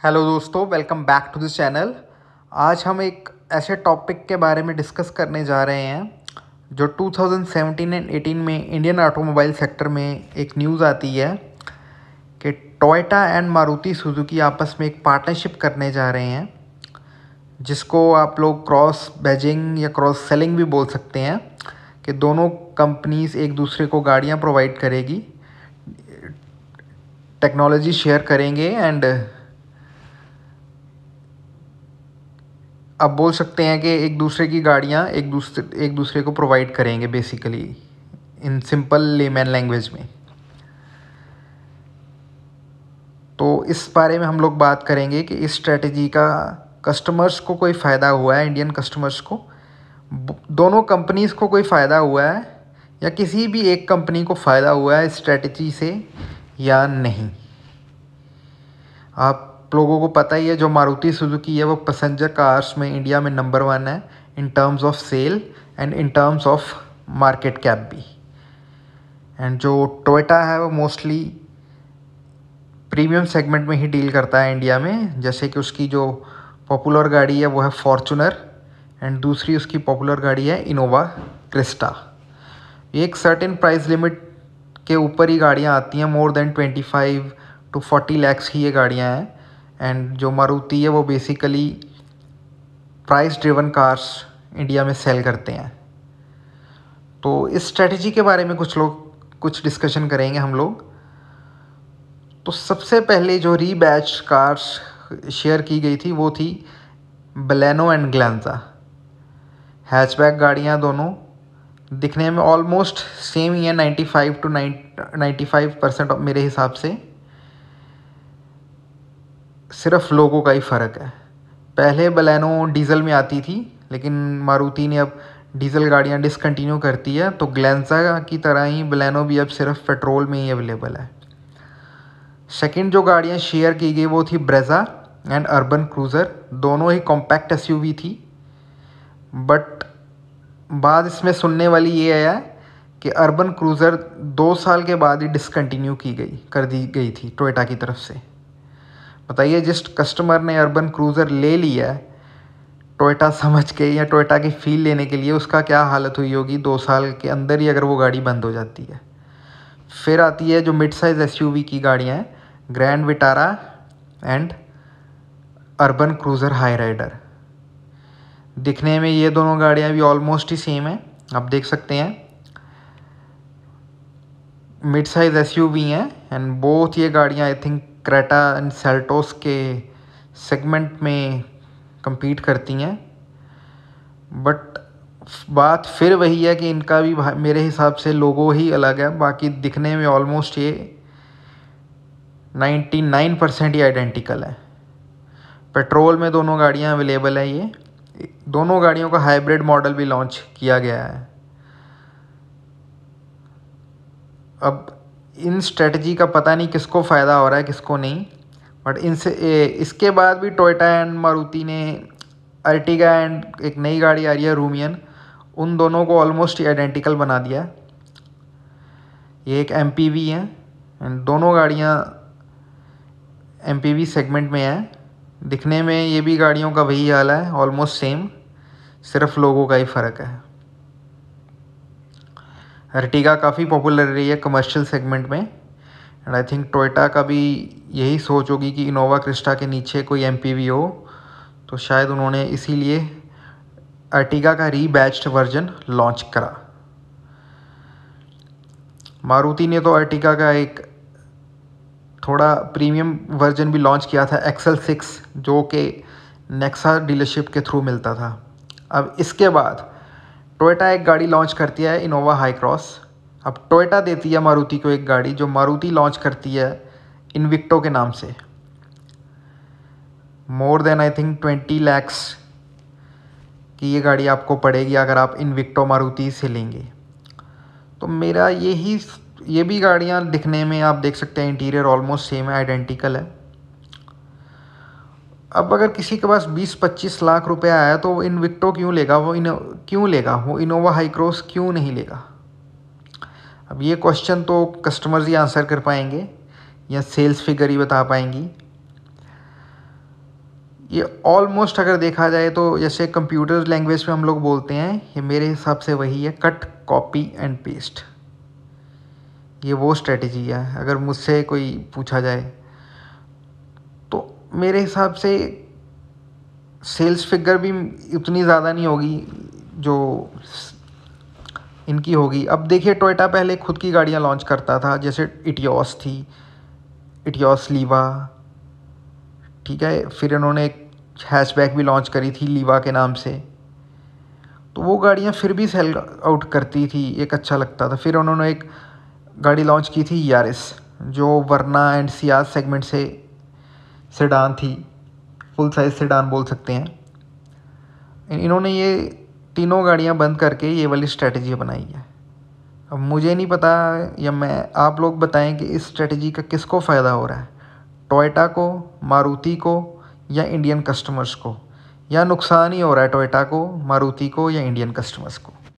Hello दोस्तों, welcome back to this channel. आज हम एक ऐसे टॉपिक के बारे में डिस्कस करने जा रहे हैं जो 2017 एंड 18 में इंडियन ऑटोमोबाइल सेक्टर में एक न्यूज़ आती है कि टोयोटा एंड मारुति सुजुकी आपस में एक पार्टनरशिप करने जा रहे हैं, जिसको आप लोग क्रॉस बैजिंग या क्रॉस सेलिंग भी बोल सकते हैं, कि दोनों कंपनीज एक दूसरे को गाड़ियां प्रोवाइड करेगी, टेक्नोलॉजी शेयर करेंगे एंड अब बोल सकते हैं कि एक दूसरे की गाड़ियाँ एक दूसरे को प्रोवाइड करेंगे, basically in simple layman language में। तो इस बारे में हम लोग बात करेंगे कि इस स्ट्रेटजी का कस्टमर्स को कोई फ़ायदा हुआ है, इंडियन कस्टमर्स को, दोनों कंपनीज़ को कोई फ़ायदा हुआ है या किसी भी एक कंपनी को फ़ायदा हुआ है इस स्ट्रेटजी से या नहीं। आप लोगों को पता ही है, जो मारुति सुजुकी है वो पैसेंजर कार्स में इंडिया में नंबर 1 है in terms of sale and in terms of market cap भी। एंड जो टोयोटा है वो मोस्टली प्रीमियम सेगमेंट में ही डील करता है इंडिया में। जैसे कि उसकी जो पॉपुलर गाड़ी है वो है फॉर्चूनर एंड दूसरी उसकी पॉपुलर गाड़ी है इनोवा क्रिस्टा। एक सर्टेन प्राइस लिमिट के ऊपर ही गाड़ियाँ आती हैं, मोर देन 25 to 40 लैक्स की ये गाड़ियाँ हैं। एंड जो मारुति है वो basically price driven cars India में सेल करते हैं। तो इस स्ट्रेटजी के बारे में कुछ डिस्कशन करेंगे हम लोग। तो सबसे पहले जो रीबैच कार्स शेयर की गई थी वो थी बलेनो एंड ग्लेंजा। हैचबैक गाड़ियाँ दोनों दिखने में ऑलमोस्ट सेम ही है, 95 to 95% मेरे हिसाब से। सिर्फ लोगों का ही फ़र्क है। पहले बलेनो डीजल में आती थी, लेकिन मारुति ने अब डीजल गाड़ियां डिसकंटिन्यू करती है, तो ग्लेंजा की तरह ही बलेनो भी अब सिर्फ पेट्रोल में ही अवेलेबल है। सेकंड जो गाड़ियां शेयर की गई वो थी ब्रेजा एंड अर्बन क्रूज़र। दोनों ही कॉम्पैक्ट एसयूवी थी, बट बात इसमें सुनने वाली ये है कि अर्बन क्रूज़र 2 साल के बाद ही डिसकंटिन्यू कर दी गई थी टोयोटा की तरफ से। बताइए, जिस कस्टमर ने अर्बन क्रूज़र ले लिया है टोयोटा समझ के या टोयोटा की फील लेने के लिए, उसका क्या हालत हुई होगी 2 साल के अंदर ही अगर वो गाड़ी बंद हो जाती है। फिर आती है जो मिड साइज़ एसयूवी की गाड़ियाँ हैं, Grand Vitara and Urban Cruiser Hyryder. दिखने में ये दोनों गाड़ियाँ भी ऑलमोस्ट ही सेम है, आप देख सकते हैं। मिड साइज़ एसयूवी हैं एंड बोथ ये गाड़ियाँ I think Creta and Seltos के सेगमेंट में compete करती हैं। बट बात फिर वही है कि इनका भी मेरे हिसाब से लोगो ही अलग है, बाकी दिखने में ऑलमोस्ट ये 99% ही आइडेंटिकल है। पेट्रोल में दोनों गाड़ियाँ अवेलेबल है। ये दोनों गाड़ियों का हाइब्रिड मॉडल भी लॉन्च किया गया है। अब इन स्ट्रेटजी का पता नहीं किसको फ़ायदा हो रहा है किसको नहीं, बट इसके बाद भी टोयोटा एंड मारुति ने अर्टिगा एंड एक नई गाड़ी आ रही है रूमियन, उन दोनों को ऑलमोस्ट आइडेंटिकल बना दिया है। ये एक एमपीवी है एंड दोनों गाड़ियाँ एमपीवी सेगमेंट में हैं। दिखने में ये भी गाड़ियों का वही हाल है, ऑलमोस्ट सेम, सिर्फ लोगों का ही फ़र्क है। अर्टिगा काफ़ी पॉपुलर रही है कमर्शियल सेगमेंट में एंड आई थिंक टोयोटा का भी यही सोच होगी कि इनोवा क्रिस्टा के नीचे कोई एमपीवी हो, तो शायद उन्होंने इसीलिए अर्टिगा का रीबैच्ड वर्जन लॉन्च करा। मारुति ने तो अर्टिगा का एक थोड़ा प्रीमियम वर्जन भी लॉन्च किया था, XL6, जो कि नेक्सा डीलरशिप के थ्रू मिलता था। अब इसके बाद टोयोटा एक गाड़ी लॉन्च करती है, इनोवा हाई क्रॉस। अब टोयोटा देती है मारुति को एक गाड़ी जो मारुति लॉन्च करती है इनविक्टो के नाम से। More than I think 20 lakhs की ये गाड़ी आपको पड़ेगी अगर आप इनविक्टो मारुति से लेंगे। तो मेरा ये भी गाड़ियाँ दिखने में आप देख सकते हैं इंटीरियर ऑलमोस्ट सेम है, आइडेंटिकल है। अब अगर किसी के पास 20-25 लाख रुपए आया तो वो इनविक्टो क्यों लेगा, वो इनोवा हाई क्रॉस क्यों नहीं लेगा? अब ये क्वेश्चन तो कस्टमर्स ही आंसर कर पाएंगे या सेल्स फिगर ही बता पाएंगी। ये ऑलमोस्ट अगर देखा जाए तो जैसे कंप्यूटर लैंग्वेज में हम लोग बोलते हैं, ये मेरे हिसाब से वही है, कट कॉपी एंड पेस्ट। ये वो स्ट्रेटजी है अगर मुझसे कोई पूछा जाए तो। मेरे हिसाब से सेल्स फिगर भी उतनी ज़्यादा नहीं होगी जो इनकी होगी। अब देखिए टोयोटा पहले खुद की गाड़ियाँ लॉन्च करता था, जैसे इटियोस थी, इटियोस लीवा, ठीक है। फिर इन्होंने एक हैचबैक भी लॉन्च करी थी लीवा के नाम से, तो वो गाड़ियाँ फिर भी सेल आउट करती थी, एक अच्छा लगता था। फिर उन्होंने एक गाड़ी लॉन्च की थी यारिस, जो वरना एंड सियाज सेगमेंट से सेडान थी, फुल साइज सेडान बोल सकते हैं। इन्होंने ये तीनों गाड़ियाँ बंद करके ये वाली स्ट्रेटजी बनाई है। अब मुझे नहीं पता, या आप लोग बताएं कि इस स्ट्रेटजी का किसको फ़ायदा हो रहा है, टोयोटा को, मारुति को, या इंडियन कस्टमर्स को, या नुकसान ही हो रहा है टोयोटा को, मारुति को, या इंडियन कस्टमर्स को।